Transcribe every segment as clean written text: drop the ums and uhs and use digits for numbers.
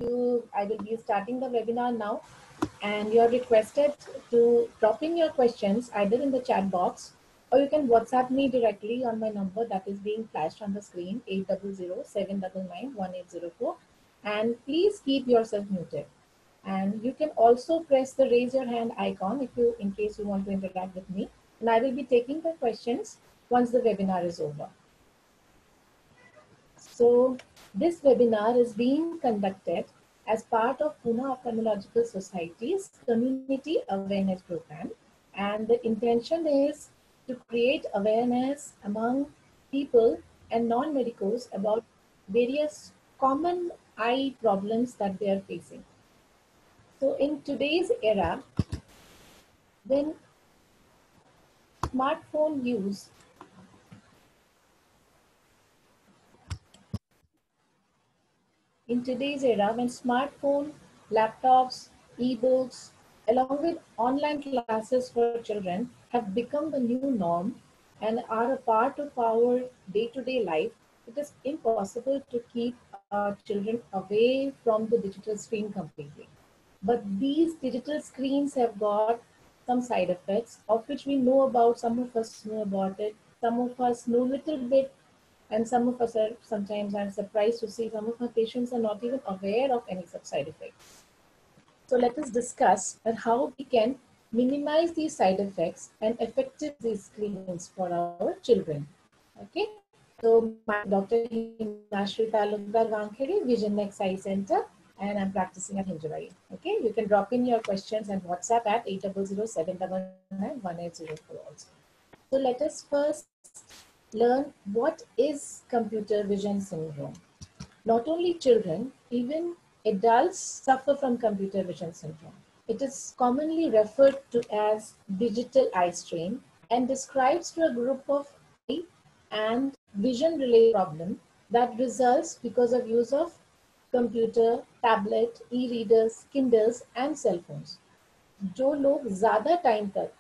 I will be starting the webinar now, and you're requested to drop in your questions either in the chat box, or you can WhatsApp me directly on my number that is being flashed on the screen, 800-799-1804. And please keep yourself muted. And you can also press the raise your hand icon in case you want to interact with me. And I will be taking the questions once the webinar is over. So this webinar is being conducted as part of Pune Ophthalmological Society's Community Awareness Program. And the intention is to create awareness among people and non-medicals about various common eye problems that they are facing. So in today's era, when smartphone use when smartphone, laptops, e-books, along with online classes for children have become the new norm and are a part of our day-to-day life, it is impossible to keep our children away from the digital screen completely. But these digital screens have got some side effects of which we know about. Some of us know about it. Some of us know little bit, and some of us are sometimes are surprised to see some of our patients are not even aware of any such side effects. So let us discuss how we can minimize these side effects and effective these screens for our children. Okay. So my Dr. Himashri Talukdar Wankhede, Vision Next Eye Center, and I'm practicing at Hinjawadi. Okay, you can drop in your questions and WhatsApp at 800-799-1804 also. So let us first learn what is computer vision syndrome. Not only children, even adults suffer from computer vision syndrome. It is commonly referred to as digital eye strain and describes to a group of eye and vision related problem that results because of use of computer, tablet, e-readers, Kindles and cell phones. जो लोग ज़्यादा time तक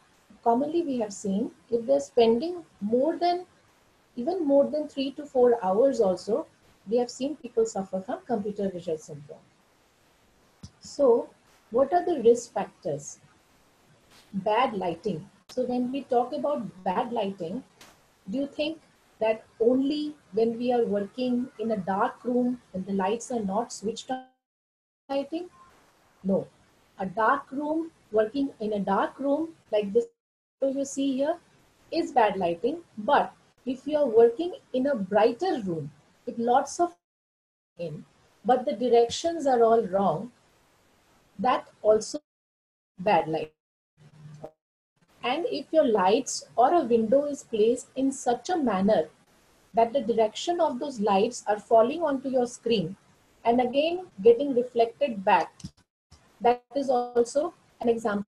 commonly we have seen if they're spending even more than 3 to 4 hours also, we have seen people suffer from computer vision syndrome. So what are the risk factors? Bad lighting. So when we talk about bad lighting, do you think that only when we are working in a dark room and the lights are not switched on lighting? No. A dark room, working in a dark room like this you see here is bad lighting. But if you are working in a brighter room with lots of in, but the directions are all wrong, that also bad light. And if your lights or a window is placed in such a manner that the direction of those lights are falling onto your screen and again getting reflected back, that is also an example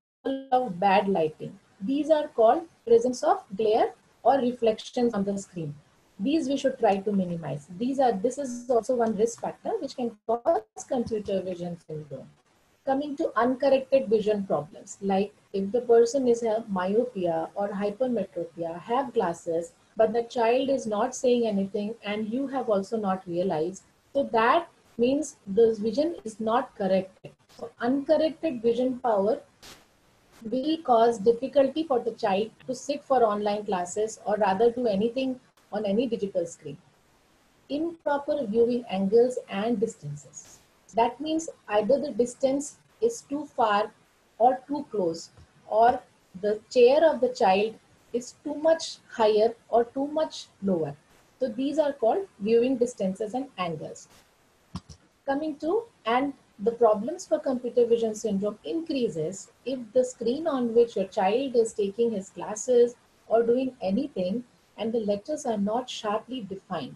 of bad lighting. These are called presence of glare or reflections on the screen. These we should try to minimize. This is also one risk factor which can cause computer vision syndrome. Coming to uncorrected vision problems, like if the person is a myopia or hypermetropia, have glasses, but the child is not saying anything and you have also not realized, so that means the vision is not corrected. So uncorrected vision power will cause difficulty for the child to sit for online classes or rather do anything on any digital screen. Improper viewing angles and distances. That means either the distance is too far or too close, or the chair of the child is too much higher or too much lower. So these are called viewing distances and angles. Coming to, and the problems for computer vision syndrome increases if the screen on which your child is taking his classes or doing anything and the letters are not sharply defined,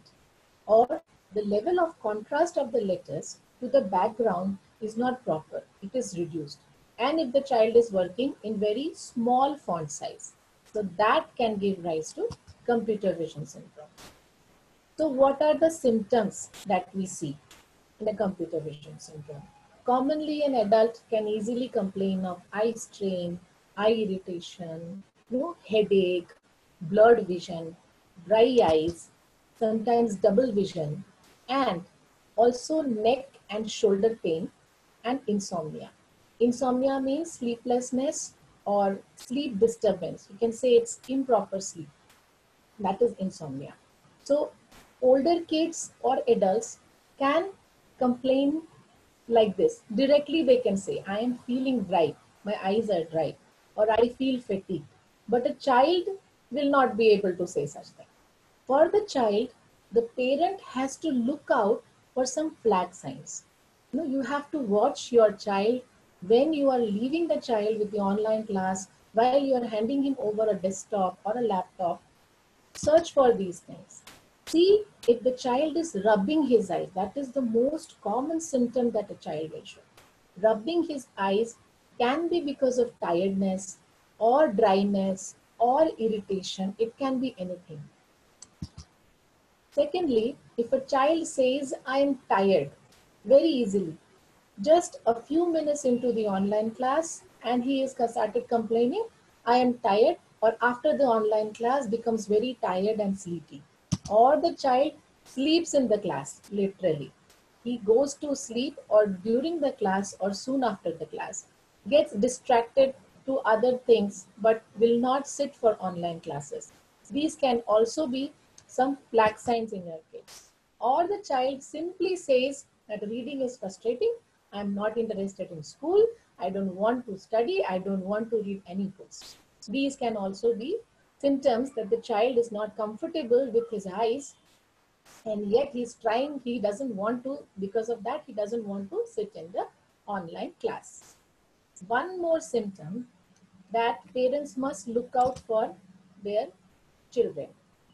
or the level of contrast of the letters to the background is not proper, it is reduced. And if the child is working in very small font size, so that can give rise to computer vision syndrome. So what are the symptoms that we see in a computer vision syndrome? Commonly, an adult can easily complain of eye strain, eye irritation, headache, blurred vision, dry eyes, sometimes double vision, and also neck and shoulder pain, and insomnia. Insomnia means sleeplessness or sleep disturbance. You can say it's improper sleep. That is insomnia. So older kids or adults can complain like this. Directly they can say, I am feeling dry, my eyes are dry, or I feel fatigued. But a child will not be able to say such thing. For the child, the parent has to look out for some flag signs. You have to watch your child when you are leaving the child with the online class, while you are handing him over a desktop or a laptop. Search for these things. See if the child is rubbing his eyes. That is the most common symptom that a child will show. Rubbing his eyes can be because of tiredness or dryness or irritation. It can be anything. Secondly, if a child says, I am tired, very easily, just a few minutes into the online class, and he is started complaining, I am tired, or after the online class becomes very tired and sleepy. Or the child sleeps in the class, literally. He goes to sleep or during the class or soon after the class, gets distracted to other things, but will not sit for online classes. These can also be some flag signs in your case. Or the child simply says that reading is frustrating, I'm not interested in school, I don't want to study, I don't want to read any books. These can also be symptoms that the child is not comfortable with his eyes, and yet he's trying, he doesn't want to, because of that, he doesn't want to sit in the online class. One more symptom that parents must look out for their children.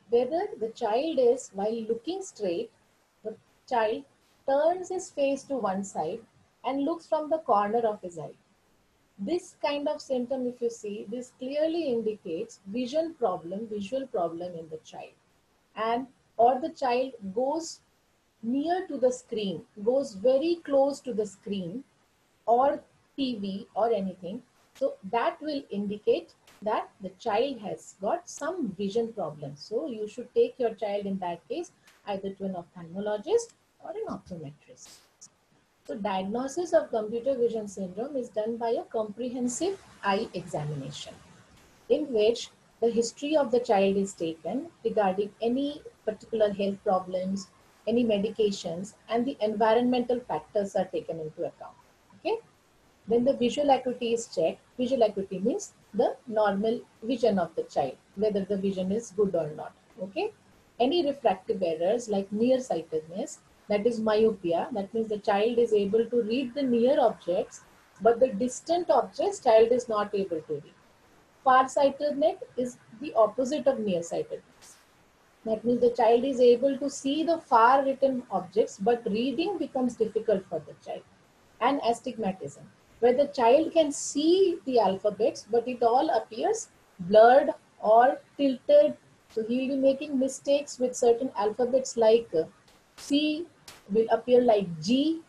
Whether the child is, while looking straight, the child turns his face to one side and looks from the corner of his eye. This kind of symptom, if you see, this clearly indicates visual problem in the child. And or the child goes near to the screen, goes very close to the screen or TV or anything. So that will indicate that the child has got some vision problems. So you should take your child in that case either to an ophthalmologist or an optometrist. So diagnosis of computer vision syndrome is done by a comprehensive eye examination, in which the history of the child is taken regarding any particular health problems, any medications, and the environmental factors are taken into account. Okay. Then the visual acuity is checked. Visual acuity means the normal vision of the child, whether the vision is good or not. Okay. Any refractive errors like nearsightedness, that is myopia, that means the child is able to read the near objects, but the distant objects child is not able to read. Farsightedness is the opposite of nearsightedness. That means the child is able to see the far written objects, but reading becomes difficult for the child. And astigmatism, where the child can see the alphabets, but it all appears blurred or tilted. So he will be making mistakes with certain alphabets, like C will appear like G,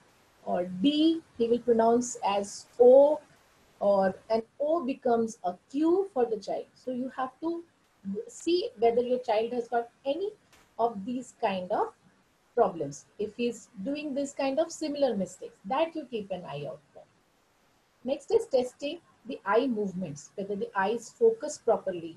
or D he will pronounce as O, or an O becomes a Q for the child. So you have to see whether your child has got any of these kind of problems. If he's doing this kind of similar mistakes, that you keep an eye out for. Next is testing the eye movements, whether the eyes focus properly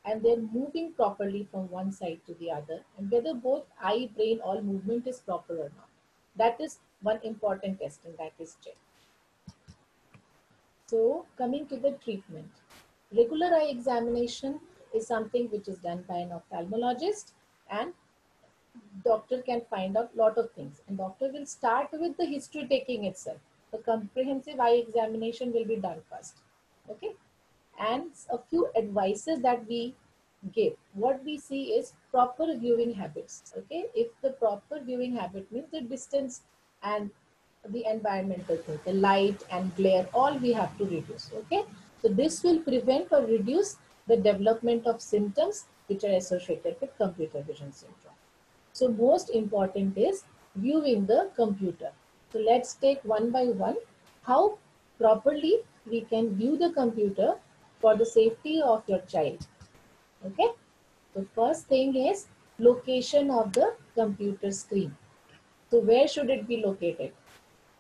and they're moving properly from one side to the other, and whether both eye, brain, all movement is proper or not. That is one important testing that is checked. So coming to the treatment, regular eye examination is something which is done by an ophthalmologist, and doctor can find out lot of things, and doctor will start with the history taking itself. The comprehensive eye examination will be done first. Okay. And a few advices that we give. What we see is proper viewing habits. Okay. If the proper viewing habit means the distance and the environmental thing, the light and glare, all we have to reduce. Okay. So this will prevent or reduce the development of symptoms which are associated with computer vision syndrome. So most important is viewing the computer. So let's take one by one how properly we can view the computer for the safety of your child. Okay. The first thing is location of the computer screen. So where should it be located?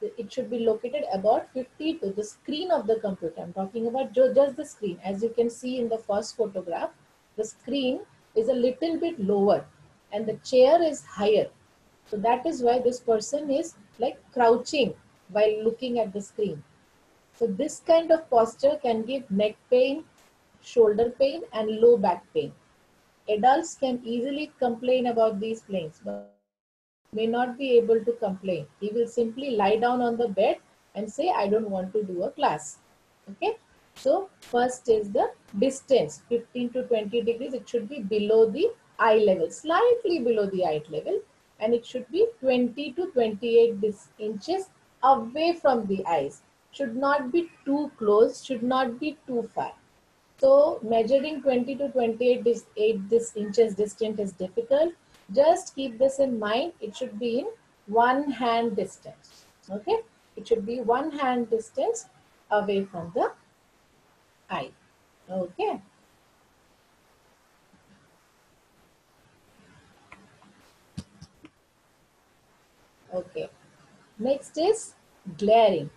it should be located about 50 to the screen of the computer. I'm talking about just the screen. As you can see in the first photograph, the screen is a little bit lower and the chair is higher. So that is why this person is like crouching while looking at the screen. So this kind of posture can give neck pain, shoulder pain, and low back pain. Adults can easily complain about these pains, but may not be able to complain. He will simply lie down on the bed and say, I don't want to do a class. Okay. So first is the distance, 15 to 20 degrees. It should be below the eye level, slightly below the eye level. And it should be 20 to 28 inches away from the eyes. Should not be too close, should not be too far. So measuring 20 to 28 inches distance is difficult. Just keep this in mind. It should be in one hand distance. Okay. It should be one hand distance away from the eye. Okay. Okay. Next is glaring.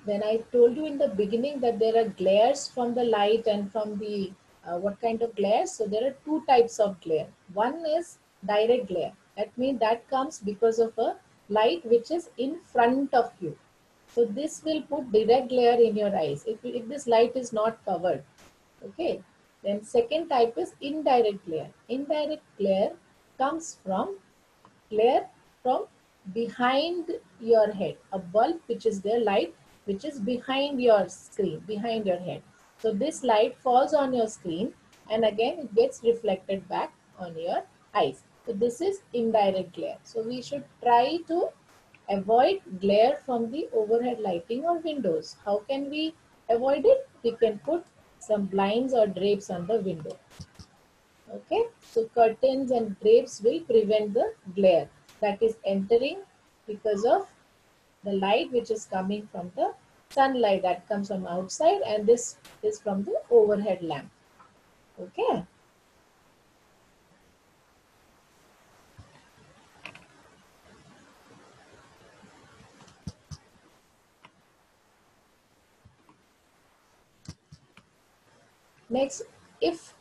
When I told you in the beginning that there are glares from the light and from the what kind of glares? So there are two types of glare. One is direct glare. That means that comes because of a light which is in front of you. So this will put direct glare in your eyes if this light is not covered. Okay. Then second type is indirect glare. Indirect glare comes from glare from behind your head, a bulb which is there, light which is behind your screen, behind your head. So this light falls on your screen and again it gets reflected back on your eyes. So this is indirect glare. So we should try to avoid glare from the overhead lighting or windows. How can we avoid it? We can put some blinds or drapes on the window. Okay, so curtains and drapes will prevent the glare that is entering because of the light which is coming from the sunlight that comes from outside, and this is from the overhead lamp. Okay. Next, if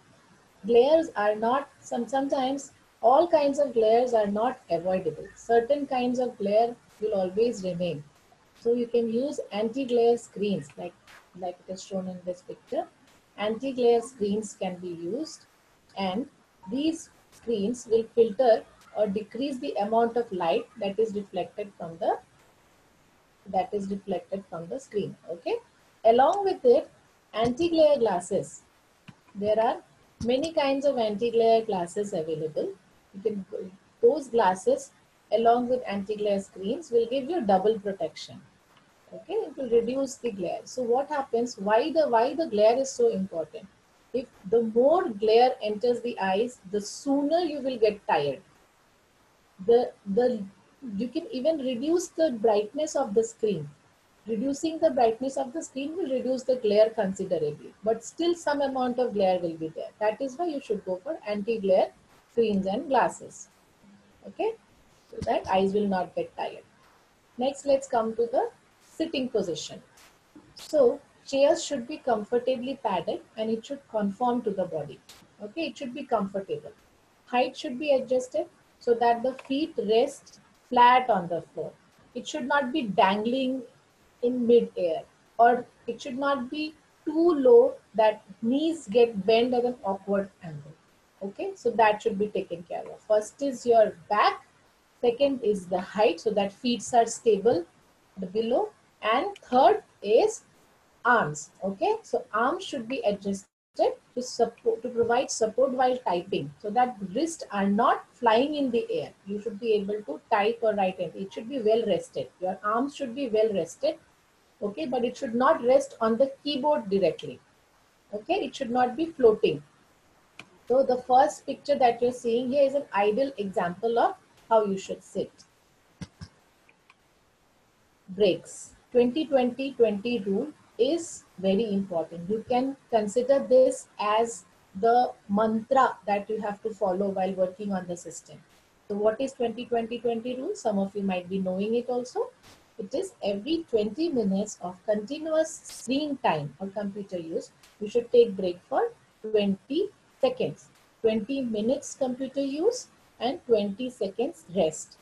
glares are not, sometimes all kinds of glares are not avoidable. Certain kinds of glare will always remain. So you can use anti-glare screens like it is shown in this picture. Anti-glare screens can be used, and these screens will filter or decrease the amount of light that is reflected from the screen. Okay. Along with it, anti-glare glasses. There are many kinds of anti-glare glasses available. You can, those glasses along with anti-glare screens will give you double protection. Okay, it will reduce the glare. So what happens? Why the glare is so important? If the more glare enters the eyes, the sooner you will get tired. The you can even reduce the brightness of the screen. Reducing the brightness of the screen will reduce the glare considerably, but still some amount of glare will be there. That is why you should go for anti-glare screens and glasses. Okay, so that eyes will not get tired. Next, let's come to the sitting position. So chairs should be comfortably padded and it should conform to the body. Okay, it should be comfortable. Height should be adjusted so that the feet rest flat on the floor. It should not be dangling in mid-air, or it should not be too low that knees get bent at an awkward angle. Okay, so that should be taken care of. First is your back, second is the height so that feet are stable below, and third is arms. Okay, so arms should be adjusted to support, to provide support while typing, so that wrists are not flying in the air. You should be able to type or write it. It should be well rested. Your arms should be well rested. Okay, but it should not rest on the keyboard directly. Okay, it should not be floating. So the first picture that you're seeing here is an ideal example of how you should sit. Breaks. 20-20-20 rule is very important. You can consider this as the mantra that you have to follow while working on the system. So what is 20-20-20 rule? Some of you might be knowing it also. It is every 20 minutes of continuous screen time or computer use, you should take break for 20 seconds. 20 minutes computer use and 20 seconds rest.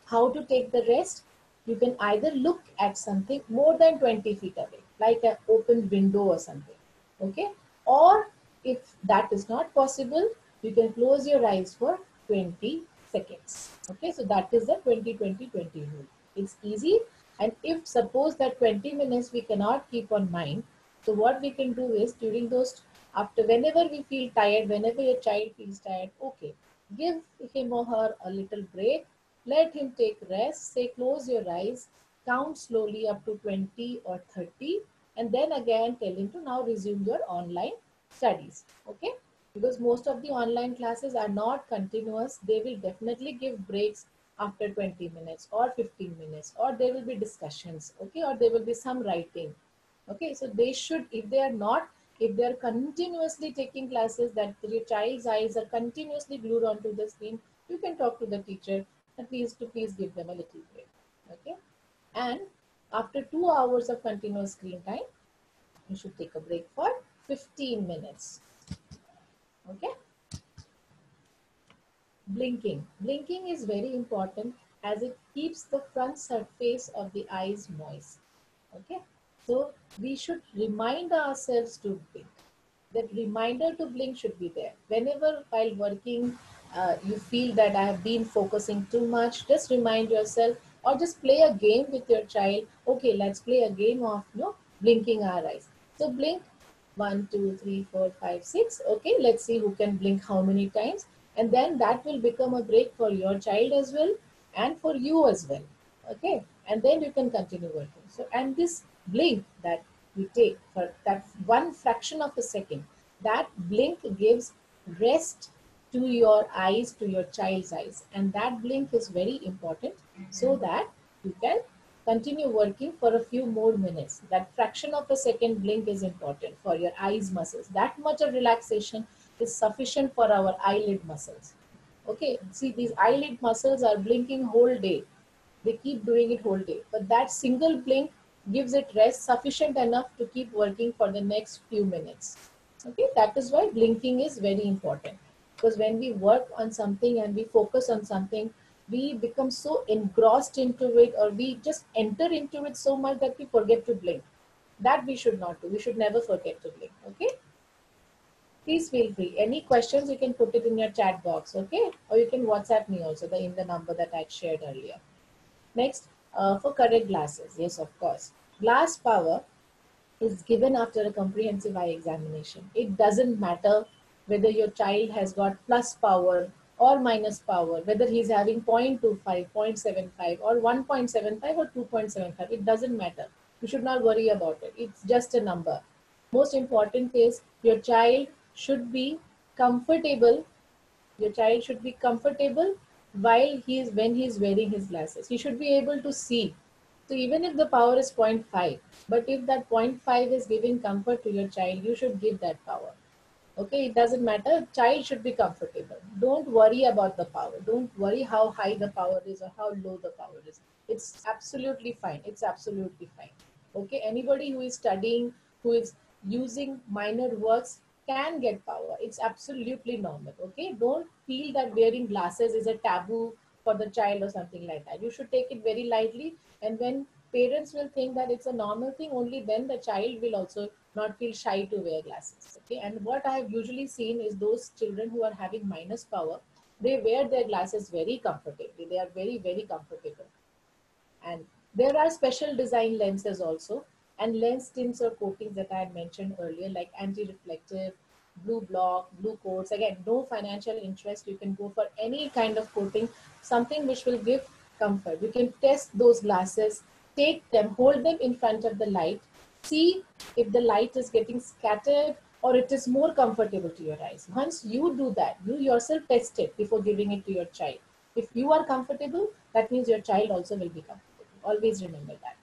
How to take the rest? You can either look at something more than 20 feet away, like an open window or something. Okay? Or if that is not possible, you can close your eyes for 20 seconds. Okay, so that is the 20-20-20 rule. It's easy. And if suppose that 20 minutes we cannot keep on mind, so what we can do is during those, after whenever we feel tired, whenever your child feels tired, okay, give him or her a little break, let him take rest, say close your eyes, count slowly up to 20 or 30, and then again tell him to now resume your online studies. Okay, because most of the online classes are not continuous, they will definitely give breaks after 20 minutes or 15 minutes, or there will be discussions, okay, or there will be some writing. Okay, so they should, if they are not, if they are continuously taking classes that your child's eyes are continuously glued onto the screen, you can talk to the teacher and please give them a little break. Okay, and after 2 hours of continuous screen time, you should take a break for 15 minutes. Okay, blinking is very important as it keeps the front surface of the eyes moist. Okay, so we should remind ourselves to blink. That reminder to blink should be there whenever while working. You feel that I have been focusing too much, just remind yourself, or just play a game with your child. Okay, let's play a game of blinking our eyes. So blink 1 2 3 4 5 6. Okay, let's see who can blink how many times, and then that will become a break for your child as well and for you as well. Okay, and then you can continue working. So, and this blink that we take for that one fraction of a second, that blink gives rest to your eyes, to your child's eyes, and that blink is very important so that you can continue working for a few more minutes. That fraction of a second blink is important for your eyes muscles. That much of relaxation is sufficient for our eyelid muscles. Okay, see, these eyelid muscles are blinking whole day. They keep doing it whole day, but that single blink gives it rest sufficient enough to keep working for the next few minutes. Okay, that is why blinking is very important, because when we work on something and we focus on something, we become so engrossed into it, or we just enter into it so much that we forget to blink. That we should not do. We should never forget to blink. Okay, please feel free. Any questions, you can put it in your chat box. Okay, or you can WhatsApp me also, in the number that I shared earlier. Next, for correct glasses, yes, of course. Glass power is given after a comprehensive eye examination. It doesn't matter whether your child has got plus power or minus power, whether he's having 0.25, 0.75, or 1.75 or 2.75. It doesn't matter. You should not worry about it. It's just a number. Most important is your child should be comfortable. Your child should be comfortable while when he is wearing his glasses. He should be able to see. So even if the power is 0.5, but if that 0.5 is giving comfort to your child, you should give that power. Okay, it doesn't matter. Child should be comfortable. Don't worry about the power. Don't worry how high the power is or how low the power is. It's absolutely fine. It's absolutely fine. Okay, anybody who is studying, who is using minor works can get power. It's absolutely normal. Okay, don't feel that wearing glasses is a taboo for the child or something like that. You should take it very lightly. And when parents will think that it's a normal thing, only then the child will also not feel shy to wear glasses. Okay, and what I have usually seen is those children who are having minus power, they wear their glasses very comfortably. They are very comfortable. And there are special design lenses also, and lens tints or coatings that I had mentioned earlier, like anti-reflective, blue block, blue coats. Again, no financial interest. You can go for any kind of coating, something which will give comfort. You can test those glasses, take them, hold them in front of the light, see if the light is getting scattered or it is more comfortable to your eyes. Once you do that, you yourself test it before giving it to your child. If you are comfortable, that means your child also will be comfortable. Always remember that.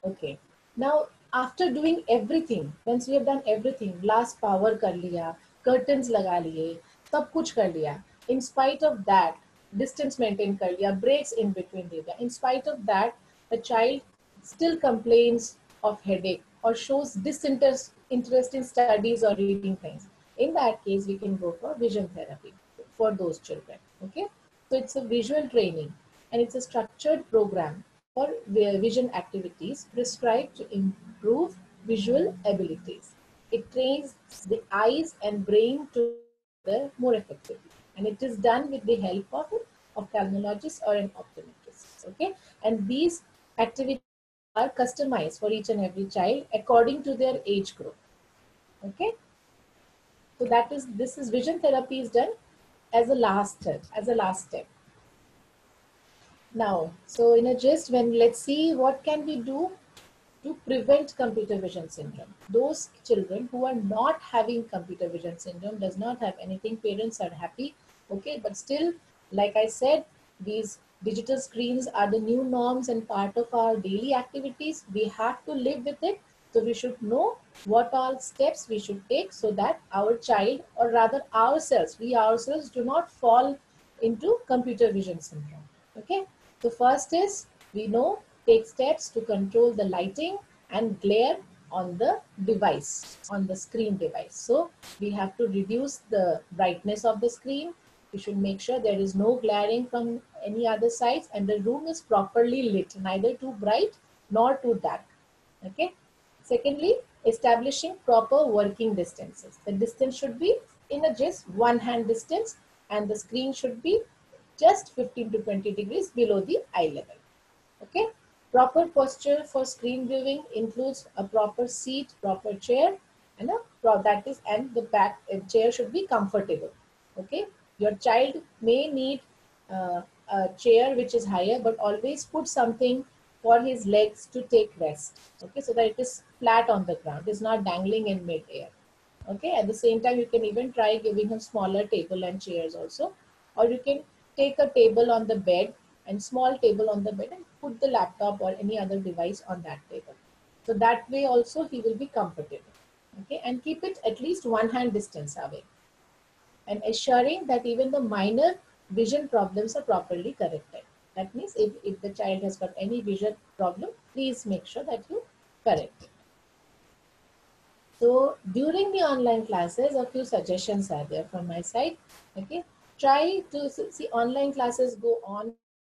Okay. Now, after doing everything, once we have done everything, glass power कर लिया, curtains लगा लिए, सब कुछ कर लिया. In spite of that, distance maintain kar liya, breaks in between de diya. In spite of that, the child still complains of headache or shows disinterest in studies or reading things. In that case, we can go for vision therapy for those children. Okay, so it's a visual training and it's a structured program for vision activities prescribed to improve visual abilities. It trains the eyes and brain to work together more effectively, and it is done with the help of an ophthalmologist or an optometrist. Okay, and these activities are customized for each and every child according to their age group. Okay, so that is, this is vision therapy is done as a last step, now. So in a gist, when let's see what can we do to prevent computer vision syndrome. Those children who are not having computer vision syndrome, does not have anything, parents are happy, okay, but still, like I said, these digital screens are the new norms and part of our daily activities. We have to live with it. So we should know what all steps we should take so that our child, or rather ourselves, we ourselves do not fall into computer vision syndrome. Okay, so first is, we know, take steps to control the lighting and glare on the device, on the screen device. So we have to reduce the brightness of the screen. We should make sure there is no glaring from any other sides and the room is properly lit, neither too bright nor too dark. Okay. Secondly, establishing proper working distances. The distance should be in a just one hand distance and the screen should be just 15 to 20 degrees below the eye level. Okay. Proper posture for screen viewing includes a proper seat, proper chair, and the back chair should be comfortable. Okay. Your child may need a chair which is higher, but always put something for his legs to take rest. Okay, so that it is flat on the ground, it is not dangling in mid-air. Okay, at the same time, you can even try giving him smaller table and chairs also, or you can take a table on the bed and small table on the bed and put the laptop or any other device on that table. So that way also he will be comfortable. Okay, and keep it at least one hand distance away, and assuring that even the minor vision problems are properly corrected. That means if the child has got any vision problem, please make sure that you correct it. So during the online classes, a few suggestions are there from my side. Okay, try to see, online classes go on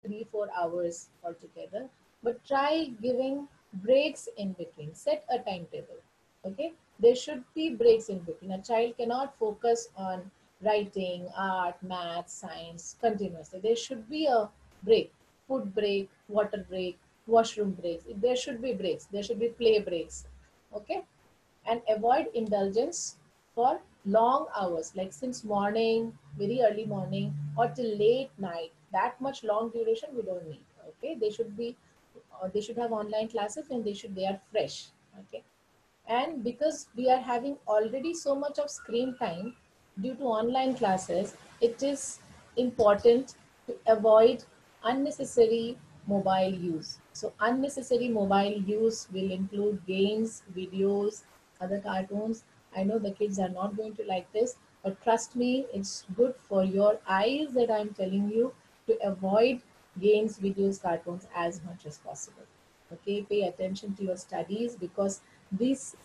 3 4 hours altogether, but try giving breaks in between. Set a timetable. Okay, there should be breaks in between. A child cannot focus on writing, art, math, science continuously. There should be a break, food break, water break, washroom breaks. There should be breaks. There should be play breaks. Okay, and avoid indulgence for long hours, like since morning, very early morning, or till late night. That much long duration we don't need. Okay, they should have online classes when they are fresh. Okay, and because we are having already so much of screen time due to online classes, it is important to avoid unnecessary mobile use. So unnecessary mobile use will include games, videos, other cartoons. I know the kids are not going to like this, but trust me, it's good for your eyes that I'm telling you to avoid games, videos, cartoons as much as possible. Okay, pay attention to your studies, because this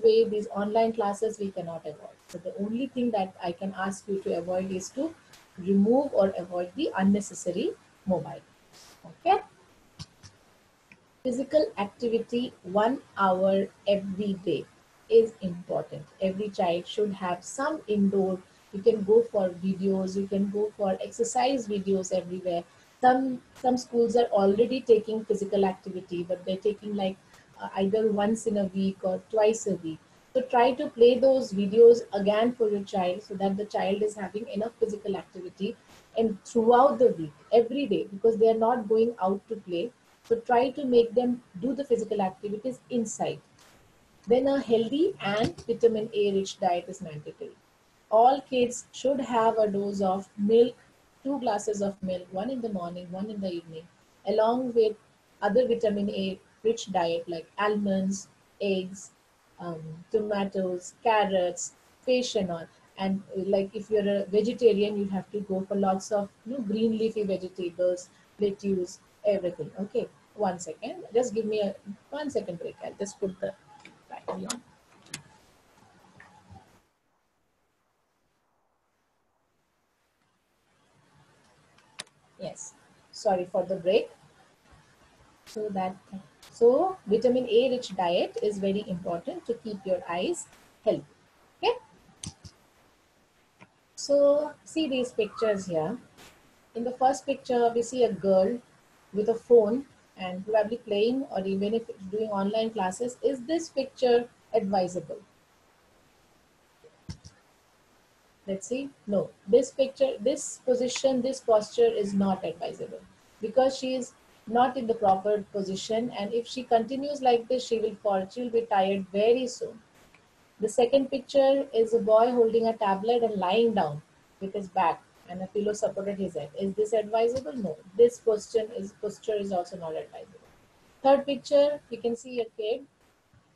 way, these online classes we cannot avoid. So the only thing that I can ask you to avoid is to remove or avoid the unnecessary mobile. Okay, physical activity 1 hour every day is important. Every child should have some indoor. You can go for videos, you can go for exercise videos everywhere. Some schools are already taking physical activity, but they're taking like either once in a week or twice a week. So try to play those videos again for your child, so that the child is having enough physical activity and throughout the week, every day, because they are not going out to play. So try to make them do the physical activities inside. Then a healthy and vitamin A rich diet is mandatory. All kids should have a dose of milk, 2 glasses of milk, one in the morning, one in the evening, along with other vitamin A rich diet like almonds, eggs, tomatoes, carrots, fish and all. And like if you're a vegetarian, you have to go for lots of green leafy vegetables, lettuce, everything. Okay, 1 second. Just give me a 1 second break. I'll just put the battery on. Yes. Sorry for the break. So that vitamin A rich diet is very important to keep your eyes healthy. Okay. So see these pictures here. In the first picture, we see a girl with a phone and probably playing, or even if doing online classes. Is this picture advisable? Let's see. No, this picture, this position, this posture is not advisable because she is not in the proper position. And if she continues like this, she will fall. She will be tired very soon. The second picture is a boy holding a tablet and lying down with his back and a pillow supported his head. Is this advisable? No. This posture is also not advisable. Third picture, you can see a kid.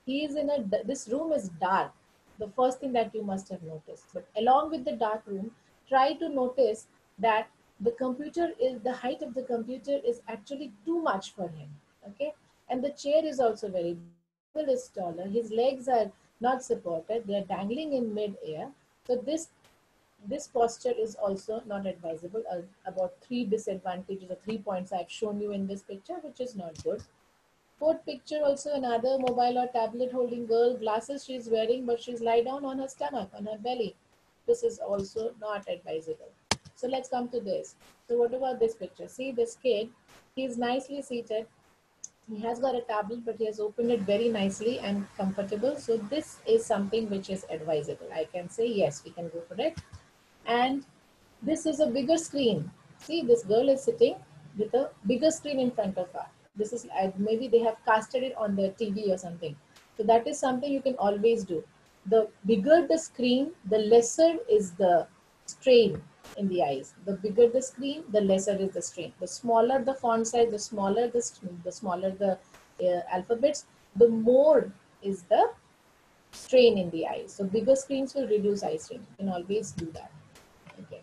He is in a, this room is dark. The first thing that you must have noticed. But along with the dark room, try to notice that the computer is, the height of the computer is actually too much for him. Okay. And the chair is also very, is taller. His legs are not supported. They are dangling in mid-air. So this posture is also not advisable. About 3 disadvantages or 3 points I've shown you in this picture, which is not good. Fourth picture also another mobile or tablet holding girl, glasses she's wearing, but she's lie down on her stomach, on her belly. This is also not advisable. So let's come to this. So what about this picture? See this kid, he's nicely seated. He has got a tablet, but he has opened it very nicely and comfortable. So this is something which is advisable. I can say yes, we can go for it. And this is a bigger screen. See, this girl is sitting with a bigger screen in front of her. This is maybe they have casted it on the TV or something. So that is something you can always do. The bigger the screen, the lesser is the strain in the eyes. The bigger the screen, the lesser is the strain. The smaller the font size, the smaller the alphabets, the more is the strain in the eyes. So bigger screens will reduce eye strain. You can always do that. Okay.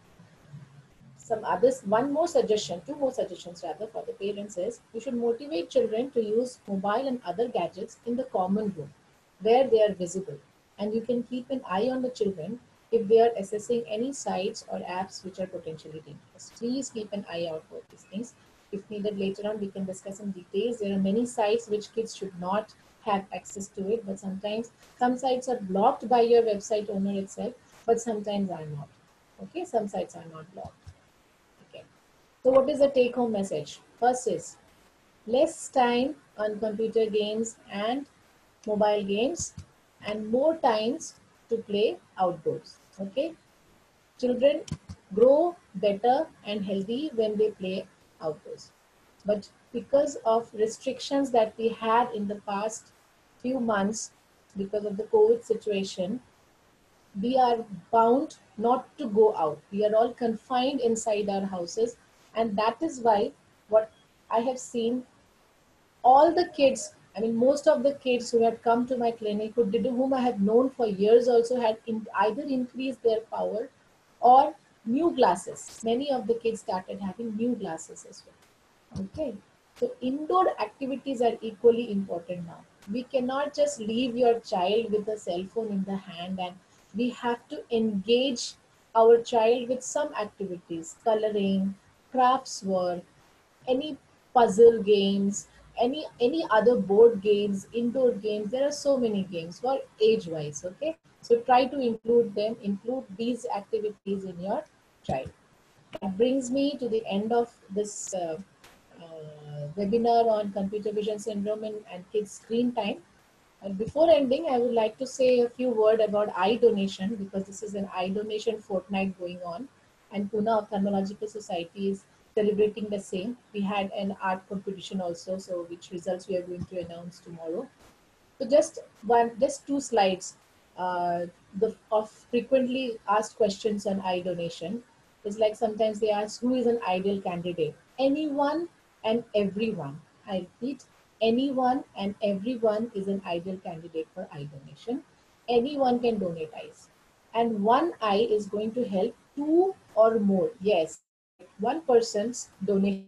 Some others, one more suggestion, two more suggestions rather for the parents is you should motivate children to use mobile and other gadgets in the common room where they are visible. And you can keep an eye on the children if they are accessing any sites or apps which are potentially dangerous. Please keep an eye out for these things. If needed later on, we can discuss in details. There are many sites which kids should not have access to it, but sometimes some sites are blocked by your website owner itself, but sometimes are not. Okay, some sites are not blocked. Okay. So what is the take home message? First is less time on computer games and mobile games and more times to play outdoors. Okay. Children grow better and healthy when they play outdoors. But because of restrictions that we had in the past few months because of the COVID situation, we are bound not to go out. We are all confined inside our houses. And that is why what I have seen, all the kids, I mean, most of the kids who had come to my clinic, whom I have known for years also had either increased their power or new glasses. Many of the kids started having new glasses as well. Okay. So indoor activities are equally important now. We cannot just leave your child with a cell phone in the hand, and we have to engage our child with some activities, coloring, crafts work, any puzzle games, any other board games, indoor games. There are so many games for age wise. Okay. So try to include these activities in your child. That brings me to the end of this webinar on computer vision syndrome and kids screen time. And before ending, I would like to say a few words about eye donation because this is an eye donation fortnight going on, and Pune Ophthalmological Society is celebrating the same. We had an art competition also, so which results we are going to announce tomorrow. So just two slides. The of frequently asked questions on eye donation is like sometimes they ask who is an ideal candidate. Anyone and everyone. I repeat, anyone and everyone is an ideal candidate for eye donation. Anyone can donate eyes. and one eye is going to help two or more. Yes, like one person's donation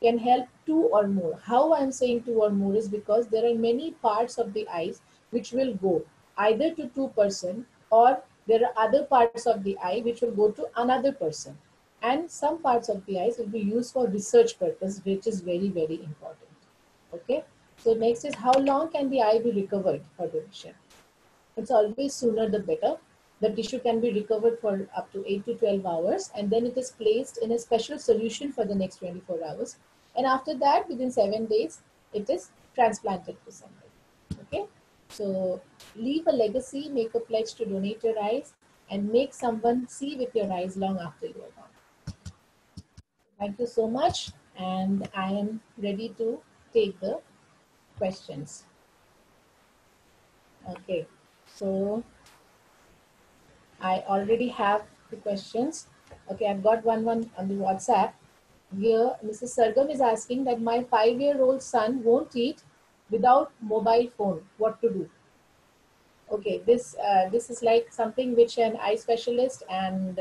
can help two or more. How I'm saying two or more is because there are many parts of the eyes which will go either to two-person, or there are other parts of the eye which will go to another person. And some parts of the eyes will be used for research purpose, which is very, very important. Okay. So next is, how long can the eye be recovered for donation? It's always sooner the better. The tissue can be recovered for up to 8 to 12 hours, and then it is placed in a special solution for the next 24 hours. And after that, within 7 days, it is transplanted to somebody. Okay. So leave a legacy, make a pledge to donate your eyes, and make someone see with your eyes long after you are gone. Thank you so much. And I am ready to take the questions. Okay. So I already have the questions. Okay, I've got one on the WhatsApp. Here, Mrs. Sargam is asking that my 5-year-old son won't eat without mobile phone. What to do? Okay, this is like something which an eye specialist and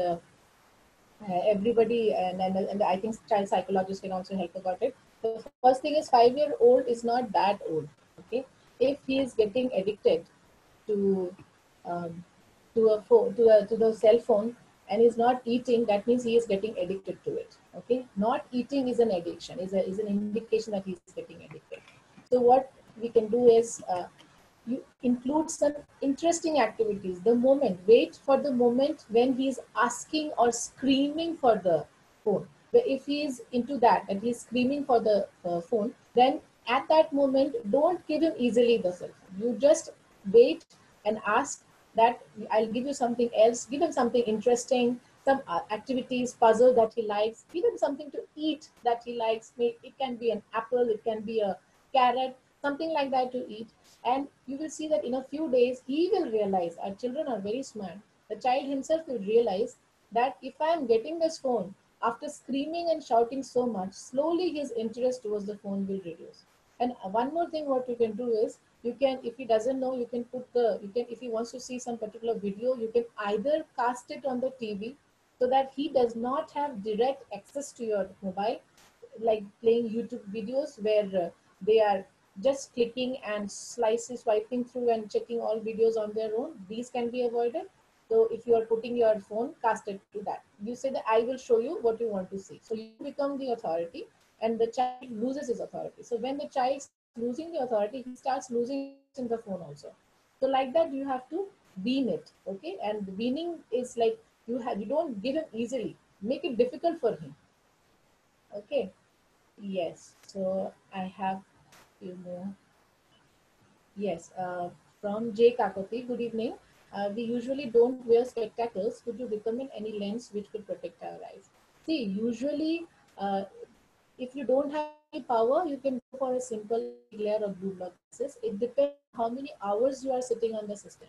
everybody and I think child psychologists can also help about it. The first thing is, 5-year-old is not that old. Okay, if he is getting addicted to um, to a phone to the cell phone and is not eating, that means he is getting addicted to it. Okay, not eating is an addiction, is an indication that he is getting addicted. So what we can do is, you include some interesting activities. The moment, wait for the moment when he's asking or screaming for the phone. But if he is into that and he's screaming for the phone, then at that moment, don't give him easily the cell phone. You just wait and ask that I'll give you something else. Give him something interesting, some activities, puzzle that he likes. Give him something to eat that he likes. It can be an apple, it can be a carrot, something like that to eat. And you will see that in a few days, he will realize, our children are very smart. The child himself will realize that if I am getting this phone, after screaming and shouting so much, slowly his interest towards the phone will reduce. And one more thing, what you can do is, you can, if he doesn't know, you can put the, you can, if he wants to see some particular video, you can either cast it on the TV so that he does not have direct access to your mobile, like playing YouTube videos where they are just clicking and swiping through and checking all videos on their own. These can be avoided. So if you are putting your phone, cast it to that. You say that I will show you what you want to see. So you become the authority and the child loses his authority. So when the child starts losing the authority, he starts losing interest in the phone also. So like that, you have to wean it. Okay. And the weaning is like, you don't give him easily. Make it difficult for him. Okay. Yes, so I have few more. Yes, from J. Kakoti, good evening. We usually don't wear spectacles. Could you recommend any lens which could protect our eyes? See, usually, uh, if you don't have any power, you can go for a simple anti-glare or blue block glasses. It depends how many hours you are sitting on the system.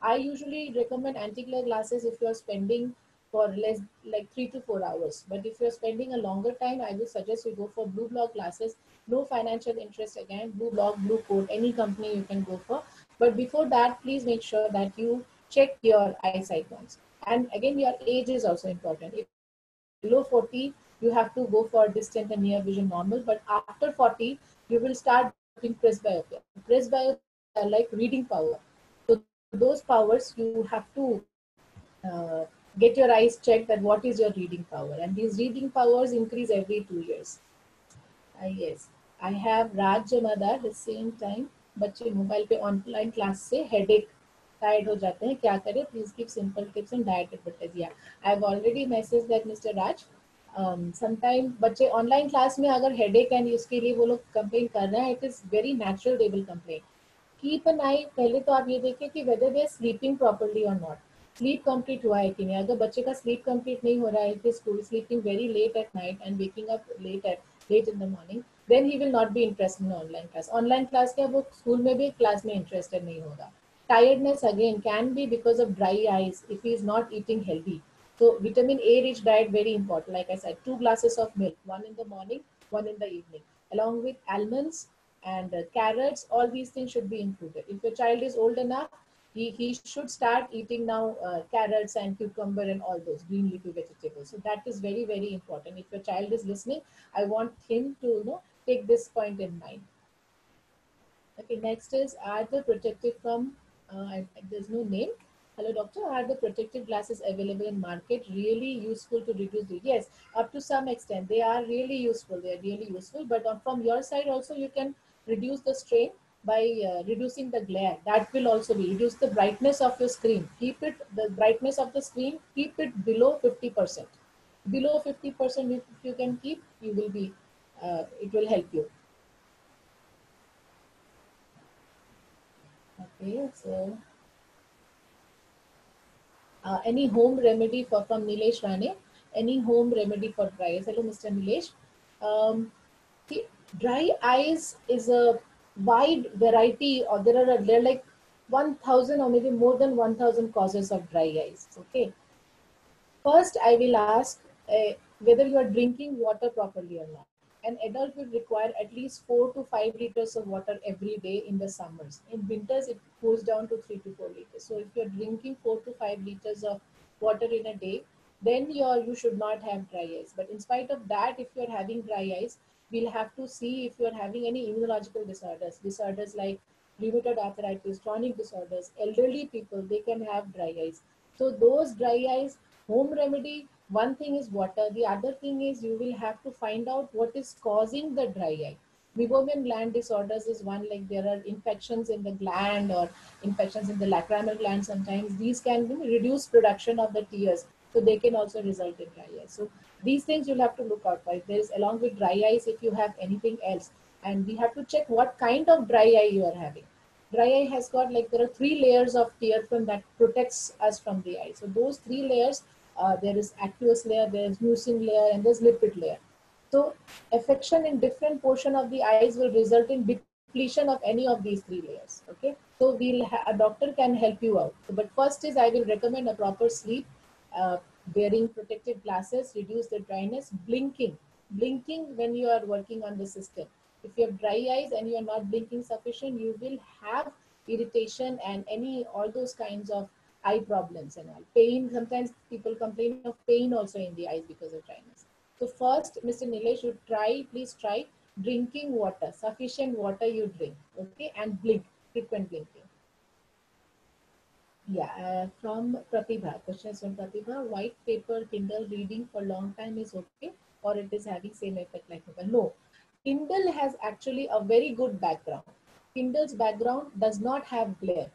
I usually recommend anti-glare glasses if you are spending for less, like 3 to 4 hours. But if you're spending a longer time, I will suggest you go for blue block glasses. No financial interest again. Blue block, blue coat, any company you can go for. But before that, please make sure that you check your eyesight once. And again, your age is also important. If below 40, you have to go for distant and near vision normal. But after 40, you will start developing presbyopia. Presbyopia are like reading power. So those powers, you have to uh, get your eyes checked that what is your reading power. And these reading powers increase every 2 years. Yes, I have Raj Jamadar the same time. बच्चे mobile पे online class से headache tired हो जाते हैं, क्या करें? Please give simple tips and diet advice. या I have already message that mister Raj. Sometime बच्चे ऑनलाइन क्लास में अगर हेडेक एंड उसके लिए वो लोग कंप्लेन कर रहे हैं, it is very natural, they will complain. Keep an eye. पहले तो आप ये देखें कि whether they are sleeping properly और नॉट. स्लीप कंप्लीट हुआ है कि नहीं. अगर बच्चे का स्लीप कंप्लीट नहीं हो रहा है, is sleeping very late at night and waking up late in the morning, then he will not be interested in online class. Online class क्या, वो स्कूल में भी क्लास में इंटरेस्टेड नहीं होगा. Tiredness again can be because of dry eyes if he is not eating healthy. So vitamin A rich diet very important. Like I said, 2 glasses of milk, one in the morning, one in the evening, along with almonds and carrots. All these things should be included. If your child is old enough, he should start eating now carrots and cucumber and all those green leafy vegetables. So that is very, very important. If your child is listening, I want him to take this point in mind. Okay, next is, are the protective from, there's no name. Hello doctor, are the protective glasses available in market really useful to reduce the, yes, up to some extent they are really useful, they are really useful, but from your side also you can reduce the strain by reducing the glare. That will also be, reduce the brightness of your screen, keep it, the brightness of the screen, keep it below 50%. Below 50% if you can keep, you will be, it will help you. Okay, so any home remedy for, from Nilesh Rane, any home remedy for dry eyes? Hello, Mr. Nilesh. Um, see, dry eyes is a wide variety, or there are like 1,000 or maybe more than 1,000 causes of dry eyes. Okay, first, I will ask whether you are drinking water properly or not. An adult will require at least 4 to 5 liters of water every day in the summers. In winters, it goes down to 3 to 4 liters. So if you're drinking 4 to 5 liters of water in a day, then you should not have dry eyes. But in spite of that, if you're having dry eyes, we'll have to see if you're having any immunological disorders. Disorders like rheumatoid arthritis, chronic disorders, elderly people, they can have dry eyes. So those dry eyes, home remedy, one thing is water, the other thing is you will have to find out what is causing the dry eye. Meibomian gland disorders is one, like there are infections in the gland or infections in the lacrimal gland sometimes. These can reduce production of the tears, so they can also result in dry eye. So these things you'll have to look out for. If there is, along with dry eyes, if you have anything else, and we have to check what kind of dry eye you are having. Dry eye has got, like, there are 3 layers of tear film that protects us from the eye. So those 3 layers, there is aqueous layer, there is mucin layer, and there's lipid layer. So affection in different portion of the eyes will result in depletion of any of these 3 layers. Okay, so a doctor can help you out. So, but first is, I will recommend a proper sleep, uh, wearing protective glasses, reduce the dryness, blinking when you are working on the system. If you have dry eyes and you are not blinking sufficient, you will have irritation and any all those kinds of eye problems and all. Pain, sometimes people complain of pain also in the eyes because of dryness. So first, Mr. Nilesh, should try, please try drinking water, sufficient water you drink, okay, and blink, frequent blinking. Yeah, from Pratibha, questions from Pratibha. White paper Kindle reading for long time is okay, or it is having same effect like mobile? No, Kindle has actually a very good background. Kindle's background does not have glare.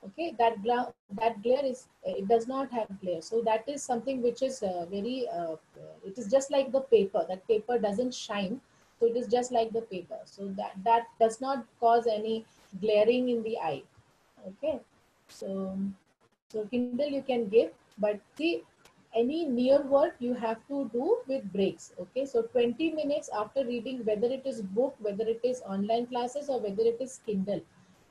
Okay, that glare is, it does not have glare. So that is something which is it is just like the paper. That paper doesn't shine, so it is just like the paper. So that does not cause any glaring in the eye. Okay, so Kindle you can give, but see, any near work you have to do with breaks. Okay, so 20 minutes after reading, whether it is book, whether it is online classes, or whether it is Kindle,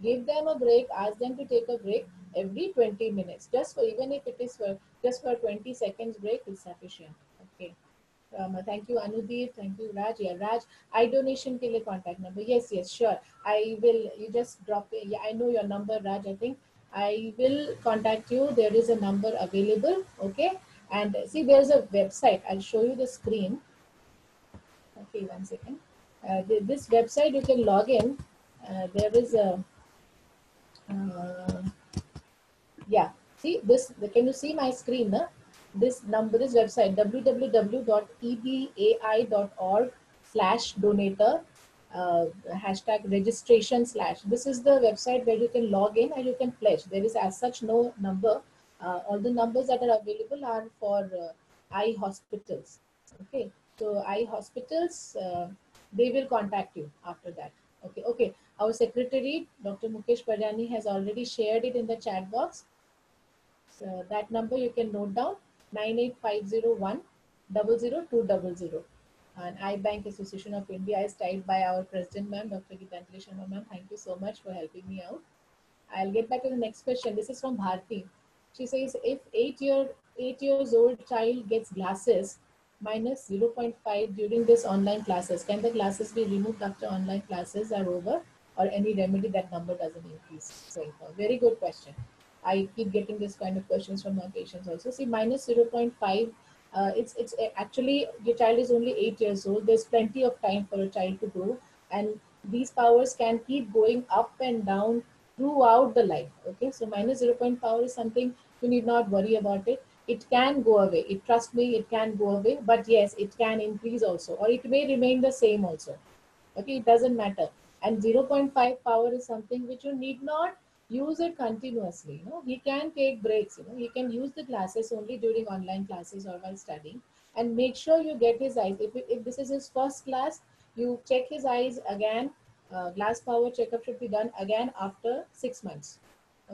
give them a break. Ask them to take a break every 20 minutes. Just for, even if it is for just for 20 seconds break is sufficient. Okay. Thank you, Anudeep. Thank you, Raj. Yeah, Raj, eye donation ke liye contact number. Yes, yes, sure. I will, you just drop it. Yeah, I know your number, Raj. I think I will contact you. There is a number available. Okay. And see, there's a website. I'll show you the screen. Okay, one second. This website you can log in. There is a, uh, yeah, see this, can you see my screen? This number, this website, www.ebai.org/donator, hashtag registration slash. This is the website where you can log in and you can pledge. There is as such no number. All the numbers that are available are for eye hospitals. Okay, so eye hospitals, they will contact you after that. Okay, okay. Our secretary, Dr. Mukesh Parjani, has already shared it in the chat box. So that number you can note down, 98501 00200. And iBank Association of India is typed by our president, ma'am, Dr. Gitanjali Sharma, ma'am. Thank you so much for helping me out. I'll get back to the next question. This is from Bharti. She says, if 8 years old child gets glasses minus 0.5 during this online classes, can the glasses be removed after online classes are over, or any remedy that number doesn't increase? So, very good question. I keep getting this kind of questions from my patients also. See, minus 0.5, it's actually your child is only 8 years old. There's plenty of time for a child to grow, and these powers can keep going up and down throughout the life. Okay, so minus 0.5 power is something you need not worry about it. It can go away. It trust me, it can go away. But yes, it can increase also, or it may remain the same also. Okay, it doesn't matter. And 0.5 power is something which you need not use it continuously. He can take breaks. He can use the classes only during online classes or while studying. And make sure you get his eyes. If this is his first class, you check his eyes again. Glass power checkup should be done again after 6 months.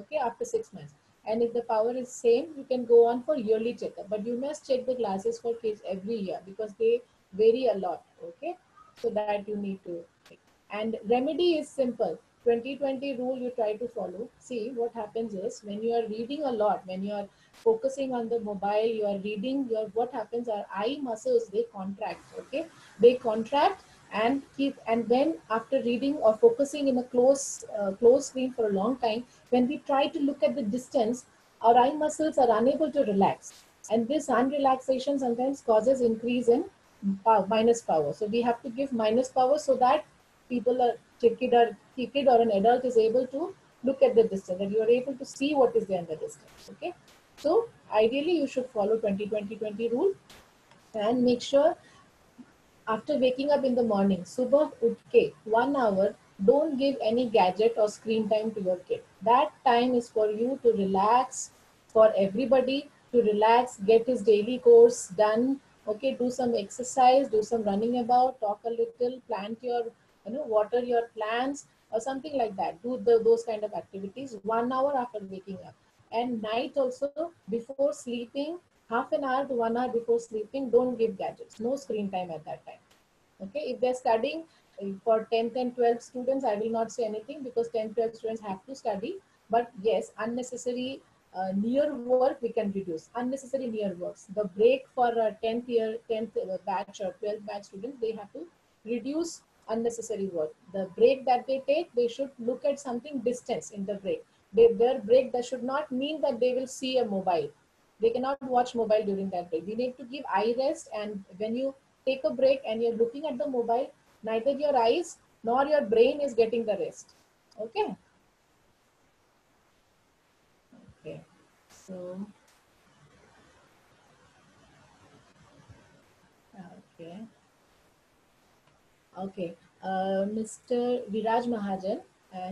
Okay, after 6 months. And if the power is same, you can go on for yearly checkup. But you must check the glasses for kids every year because they vary a lot. Okay, so that you need to take. And remedy is simple. 2020 rule you try to follow. See, what happens is when you are reading a lot, when you are focusing on the mobile, you are reading, what happens are eye muscles, they contract. Okay, they contract and keep, and when after reading or focusing in a close screen for a long time, when we try to look at the distance, our eye muscles are unable to relax, and this unrelaxation sometimes causes increase in minus power. So we have to give minus power so that people are kid or an adult is able to look at the distance, that you are able to see what is there in the distance. Okay, so ideally you should follow 20-20-20 rule, and make sure after waking up in the morning, subah utke, 1 hour, don't give any gadget or screen time to your kid. That time is for you to relax, for everybody to relax, get his daily course done. Okay, do some exercise, do some running about, talk a little, plant your, water your plants or something like that. Do those kind of activities 1 hour after waking up. And night also, before sleeping, half an hour to 1 hour before sleeping, don't give gadgets. No screen time at that time. Okay, if they're studying for 10th and 12th students, I will not say anything because 10th, 12th students have to study. But yes, unnecessary near work we can reduce. Unnecessary near works. The break for 10th batch or 12th batch students, they have to reduce unnecessary work. The break that they take, they should look at something distance in the break. Their break, that should not mean that they will see a mobile. They cannot watch mobile during that break. We need to give eye rest, and when you take a break and you're looking at the mobile, neither your eyes nor your brain is getting the rest. Okay. Okay. So, okay. Okay. Mr. Viraj Mahajan,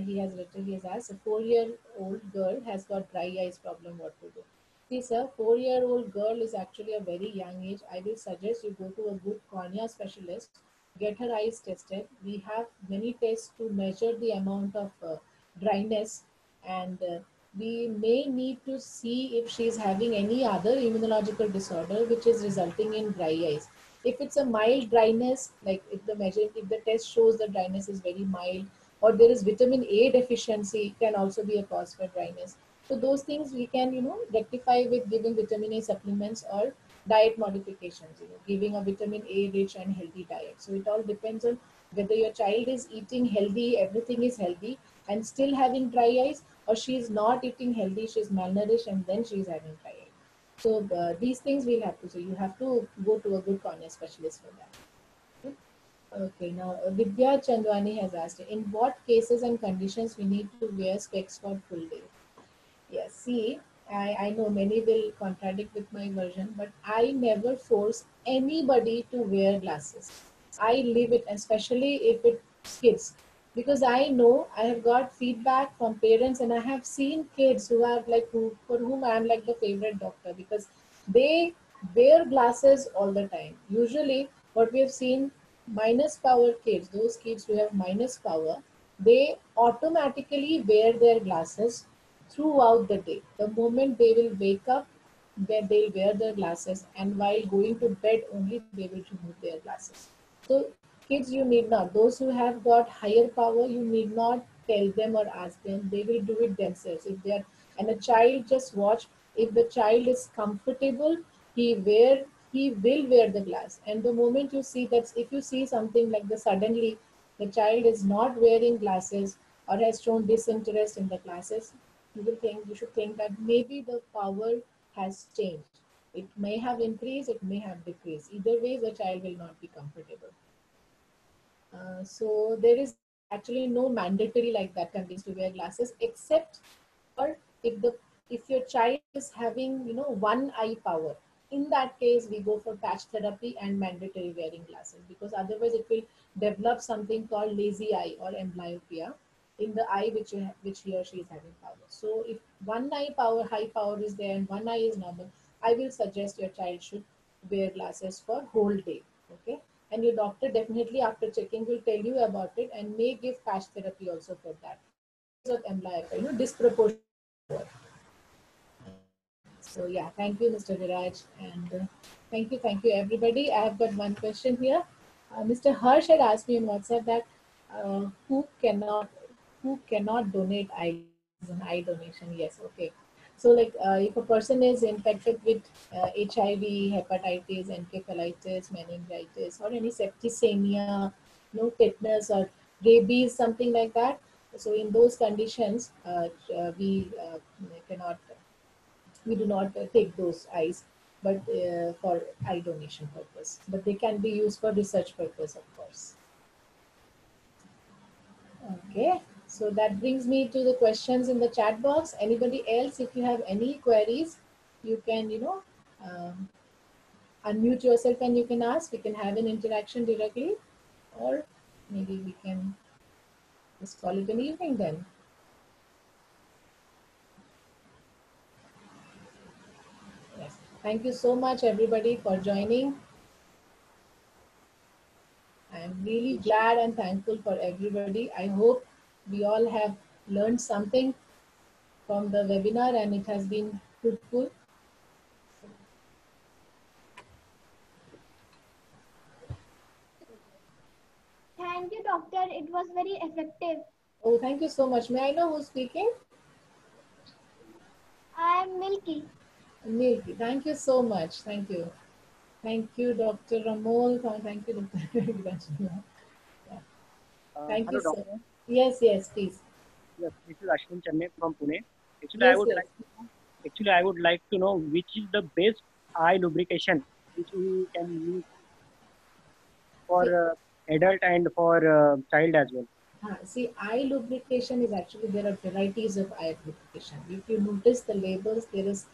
he has written, he has asked, a 4-year-old girl has got dry eyes problem, what to do? See, sir, 4-year-old girl is actually a very young age. I will suggest you go to a good cornea specialist, get her eyes tested. We have many tests to measure the amount of dryness, and we may need to see if she is having any other immunological disorder which is resulting in dry eyes. If it's a mild dryness, like if the test shows the dryness is very mild, or there is vitamin A deficiency, can also be a cause for dryness. So those things we can, rectify with giving vitamin A supplements or diet modifications, giving a vitamin A rich and healthy diet. So it all depends on whether your child is eating healthy, everything is healthy, and still having dry eyes, or she is not eating healthy, she is malnourished, and then she is having dry eyes. So these things we'll have to. So you have to go to a good cornea specialist for that. Okay, now Vidya Chandwani has asked, in what cases and conditions we need to wear specs for full day? Yes, see, I know many will contradict with my version, but I never force anybody to wear glasses. I leave it, especially if it's kids, because I know I have got feedback from parents, and I have seen kids who are like, for whom I am like the favorite doctor, because they wear glasses all the time. Usually, what we have seen, minus power kids, those kids who have minus power, they automatically wear their glasses throughout the day. The moment they will wake up, then they'll wear their glasses, and while going to bed only they will remove their glasses. So kids, you need not. Those who have got higher power, you need not tell them or ask them. They will do it themselves. If they are, and a child, just watch. If the child is comfortable, he will wear the glass. And the moment you see that, if you see something like the suddenly the child is not wearing glasses or has shown disinterest in the classes, you should think that maybe the power has changed. It may have increased, it may have decreased. Either way, the child will not be comfortable. So there is actually no mandatory like that conditions to wear glasses, except for if the if your child is having one eye power. In that case, we go for patch therapy and mandatory wearing glasses, because otherwise it will develop something called lazy eye or amblyopia in the eye which he or she is having power. So if one eye power high power is there and one eye is normal, I will suggest your child should wear glasses for whole day. Okay, and your doctor definitely after checking will tell you about it and may give patch therapy also for that. Because of amblyopia, disproportionate power. So yeah, thank you, Mr. Viraj, and thank you, everybody. I have got one question here. Mr. Harsh had asked me on WhatsApp that who cannot donate eye donation. Yes, okay. So like if a person is infected with HIV, hepatitis, encephalitis, meningitis, or any septicemia, tetanus or rabies, something like that. So in those conditions, cannot we do not take those eyes, but for eye donation purpose. But they can be used for research purpose, of course. Okay, so that brings me to the questions in the chat box. Anybody else, if you have any queries, you can, um, unmute yourself and you can ask. We can have an interaction directly, or maybe we can just call it an evening then. Yes. Thank you so much, everybody, for joining. I'm really glad and thankful for everybody. I hope we all have learned something from the webinar and it has been fruitful. Thank you, doctor. It was very effective. Oh, thank you so much. May I know who's speaking? I am Milky. Nilki. Thank you so much. Thank you. Thank you, Dr. Ramol. Thank you, Dr. Rajna. Yeah. Thank Hello, you so doctor. Yes, yes, please. Yes, this is Ashwin Channe from Pune. Actually, I Yes, would yes. like to know, I would like to know which is the best eye lubrication which we can use for See, adult and for child as well. See, eye lubrication is actually, there are varieties of eye lubrication. If you notice the labels, there is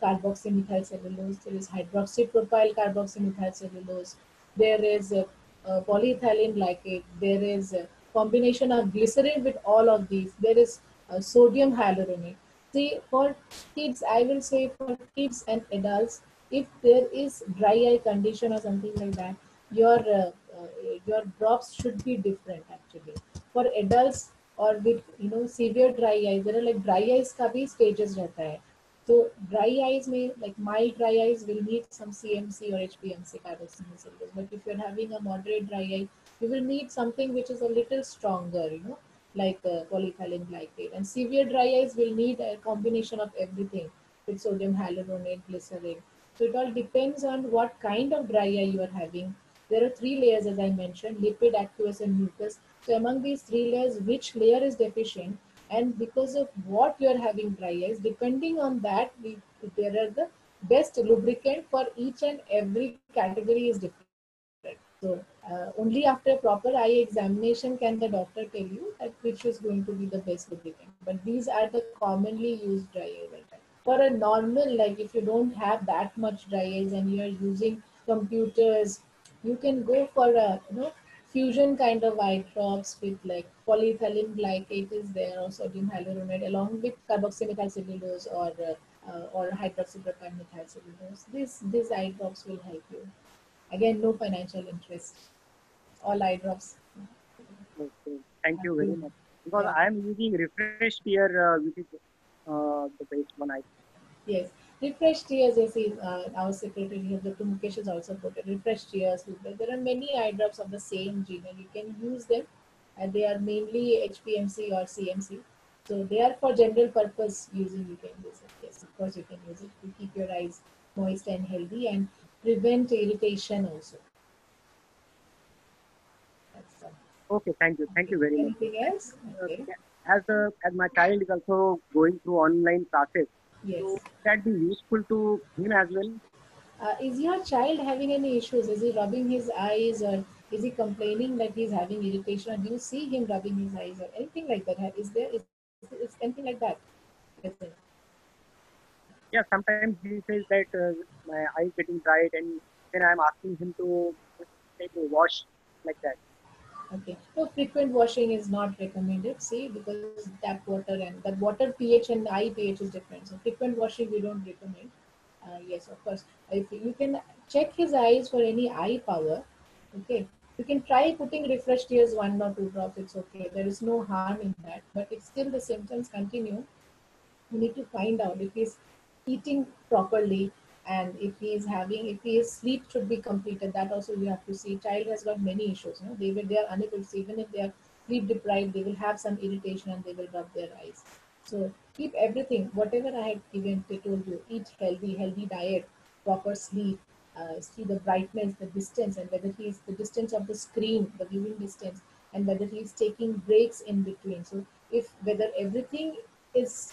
carboxymethyl cellulose, there is hydroxypropyl carboxymethyl cellulose, there is polyethylene glycate, there is a combination of glycerin with all of these, there is sodium hyaluronate. See, for kids, I will say for kids and adults, if there is dry eye condition or something like that, your uh, uh, your drops should be different actually. For adults or with severe dry eyes, there are like dry eyes का भी stages रहता है. So dry eyes may, like mild dry eyes will need some CMC or HPMC carboxylic. But if you're having a moderate dry eye, you will need something which is a little stronger, like polyethylene glycate. And severe dry eyes will need a combination of everything with sodium hyaluronate, glycerin. So it all depends on what kind of dry eye you are having. There are three layers, as I mentioned: lipid, aqueous, and mucus. So among these three layers, which layer is deficient, and because of what you are having dry eyes, depending on that, there are the best lubricant for each and every category is different. So only after proper eye examination can the doctor tell you that which is going to be the best lubricant. But these are the commonly used dry eye lubricant. For a normal, like if you don't have that much dry eyes and you are using computers, you can go for a fusion kind of eye drops with like polyethylene glycate is there, or sodium hyaluronate along with carboxymethyl cellulose or hydroxypropyl methyl cellulose. These eye drops will help you. Again, no financial interest. All eye drops. Okay, thank you very much. Because Yeah. I am using Refresh Tier, which is the best one. I Yes. Refresh tears, I see our secretary here, Dr. Mukesh has also put it. Refresh tears. There are many eye drops of the same genus. You can use them, and they are mainly HPMC or CMC. So they are for general purpose using. You can use it. Yes, of course you can use it to keep your eyes moist and healthy and prevent irritation also. That's all. Okay, thank you Okay. very much. Anything else? Uh, Okay. as my child is also going through online classes, so Yes. would that be useful to him as well? Is your child having any issues? Is he rubbing his eyes, or is he complaining that he's having irritation? Or do you see him rubbing his eyes or anything like that? Is anything like that with him? Yeah, sometimes he says that my eye is getting dried, and then I'm asking him to take a wash like that. Okay. So frequent washing is not recommended. See, because tap water and that water pH and eye pH is different. So frequent washing we don't recommend. Yes, of course. If you can check his eyes for any eye power, okay. You can try putting refresh tears 1 or 2 drops. It's okay. There is no harm in that. But if still the symptoms continue, you need to find out if he's eating properly, and if his sleep should be completed. That also you have to see. Child has got many issues, they are unable to see. Even if they are sleep deprived, they will have some irritation and they will rub their eyes. So keep everything whatever I had given, they told you, eat healthy diet, proper sleep, see the brightness, the distance, and whether he's the distance of the screen, the viewing distance, and whether he's taking breaks in between. So if whether everything is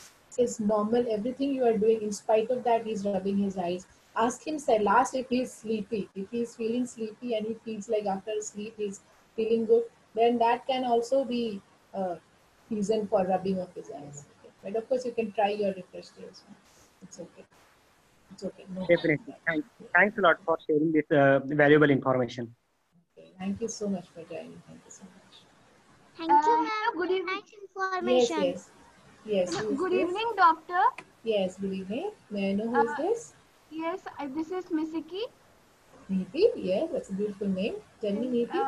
normal, everything you are doing, in spite of that he's rubbing his eyes, ask him say last if he's sleepy. If he's feeling sleepy and he feels like after sleep he's feeling good, then that can also be a reason for rubbing of his eyes. Okay. But of course you can try your refresh days. It's okay. It's okay. No harm in Definitely. that. Thanks a lot for sharing this valuable information. Okay. Thank you so much for joining. Thank you so much. Thank you, ma'am, Hello, good for evening. nice Yes, information. yes. Yes, who is Good this? evening, doctor. Yes, good evening. May I know who is Uh, this? yes, this is Misiki. Neeti. Yes, that's a beautiful name. Tell me, Yes, Neeti.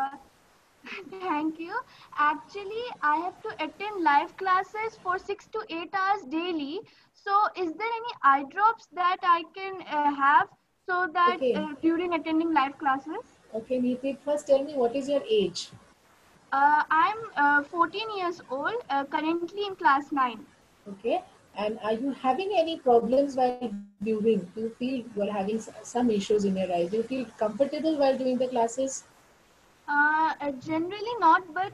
thank you. Actually, I have to attend live classes for 6 to 8 hours daily. So, is there any eye drops that I can have so that Okay. during attending live classes? Okay, Neeti, first tell me what is your age? I'm 14 years old, currently in class 9. Okay. And are you having any problems while viewing? Do you feel you are having some issues in your eyes? Do you feel comfortable while doing the classes? Generally not, but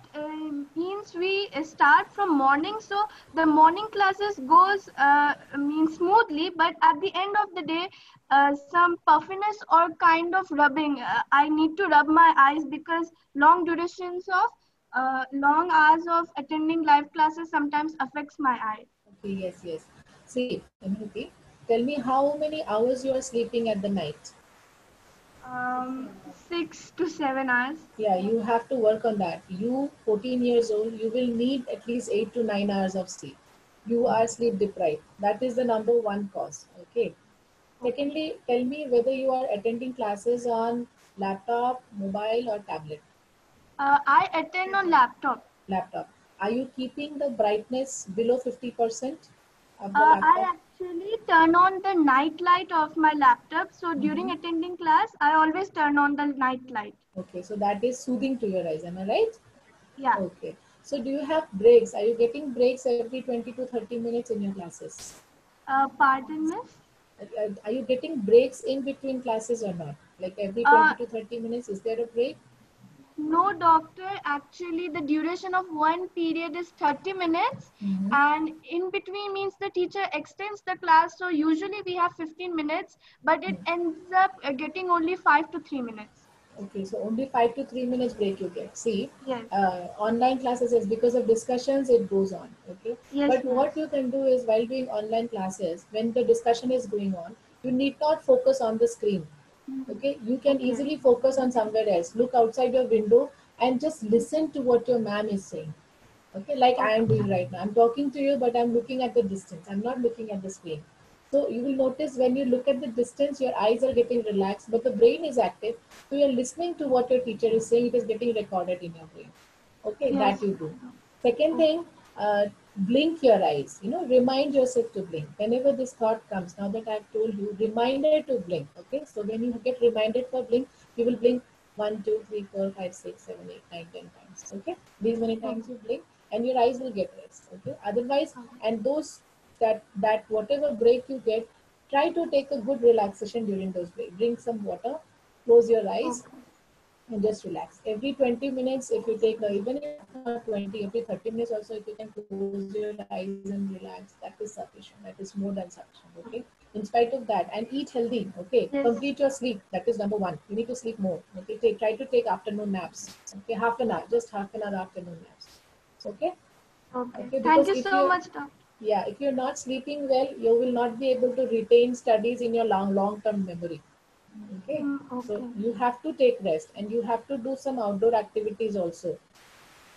means we start from morning, so the morning classes goes means smoothly. But at the end of the day, some puffiness or kind of rubbing. I need to rub my eyes because long hours of attending live classes sometimes affects my eye. Okay, yes, yes. See, Neeti, tell me how many hours you are sleeping at the night? 6 to 7 hours. Yeah, you have to work on that. You, 14 years old, you will need at least 8 to 9 hours of sleep. You are sleep deprived. That is the number one cause. Okay. Okay. Secondly, tell me whether you are attending classes on laptop, mobile, or tablet. I attend on laptop. Laptop. Are you keeping the brightness below 50% of the I laptop? actually turn on the night light of my laptop. So during Mhm. attending class, I always turn on the night light. Okay, so that is soothing to your eyes. Am I right? Yeah. Okay. So do you have breaks? Are you getting breaks every 20 to 30 minutes in your classes? Pardon, miss? Are you getting breaks in between classes or not? Like every Uh, 20 to 30 minutes, is there a break? no, doctor. Actually, the duration of one period is 30 minutes, Mhm. and in between means the teacher extends the class. So usually we have 15 minutes, but it ends up getting only 5 to 3 minutes. Okay, so only 5 to 3 minutes break you get. See, Yes. online classes is because of discussions, it goes on. Okay, Yes, but what miss. you can do is while doing online classes, when the discussion is going on, you need not focus on the screen. Okay, you can Okay. easily focus on somewhere else. Look outside your window and just listen to what your ma'am is saying. Okay, like I am doing Okay. right now. I'm talking to you, but I'm looking at the distance. I'm not looking at the screen. So you will notice when you look at the distance, your eyes are getting relaxed, but the brain is active. So you're listening to what your teacher is saying. It is getting recorded in your brain. Okay, that Yes. you do. Second Okay. thing, blink your eyes. Remind yourself to blink. Whenever this thought comes, now that I've told you, reminder to blink. Okay, so when you get reminded for blink, you will blink 1, 2, 3, 4, 5, 6, 7, 8, 9, 10 times. Okay, these many times you blink, and your eyes will get rest. Okay, otherwise, Okay. and those that whatever break you get, try to take a good relaxation during those breaks. Drink some water, close your eyes, Okay. and just relax. Every 20 minutes, if you take even if not 20, every 30 minutes also, if you can close your eyes and relax, that is sufficient. That is more than sufficient. Okay. In spite of that, and eat healthy. Okay. Yes. Complete your sleep. That is number one. You need to sleep more. Okay. Try to take afternoon naps. Okay. Half an hour, just half an hour afternoon naps. Okay. Okay. Thank you so much, doctor. Yeah, if you're not sleeping well, you will not be able to retain studies in your long-term memory. Okay. Okay. So you have to take rest, and you have to do some outdoor activities also.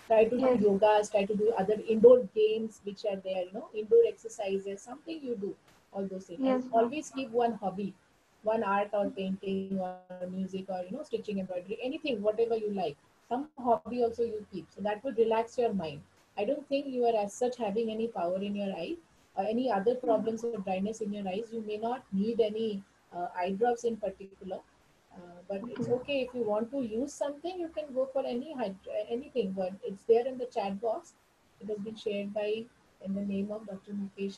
Try to do yogas, try to do other indoor games which are there, indoor exercises, something you do, all those things. Yes, And always keep one hobby, one art or painting or music or, stitching, embroidery, anything, whatever you like. Some hobby also you keep. So that would relax your mind. I don't think you are as such having any power in your eye or any other problems or dryness in your eyes. You may not need any eye drops in particular. But it's okay if you want to use something, you can go for anything. But it's there in the chat box. It has been shared by in the name of Dr. Mukesh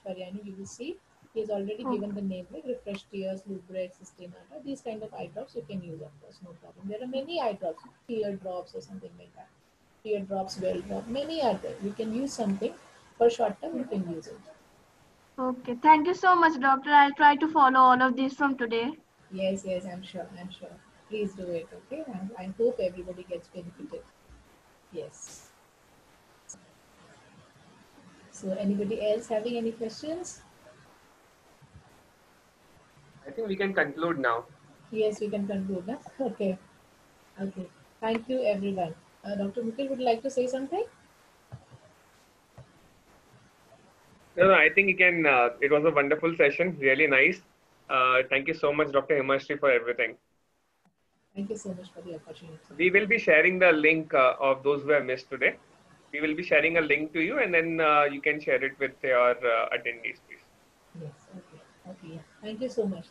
Paryani. You will see he has already given the name like Refresh Tears, Lubrex, Systemata. These kind of eye drops you can use, of course, no problem. There are many eye drops, tear drops or something like that. Tear drops, well drop, many are there. You can use something for short term. You can use it. Okay. Thank you so much, doctor. I'll try to follow all of these from today. Yes, I'm sure. Please do it, okay? I hope everybody gets benefited. Yes. So anybody else having any questions? I think we can conclude now. Yes, we can conclude now. Okay. Thank you, everyone. Dr. Mukul, would you like to say something? No, I think you can. It was a wonderful session, really nice. Thank you so much, Dr. Himashri, for everything. Thank you so much for the opportunity. We will be sharing the link of those who have missed today. We will be sharing a link to you, and then you can share it with your attendees, please. Yes, okay. Yeah. Thank you so much.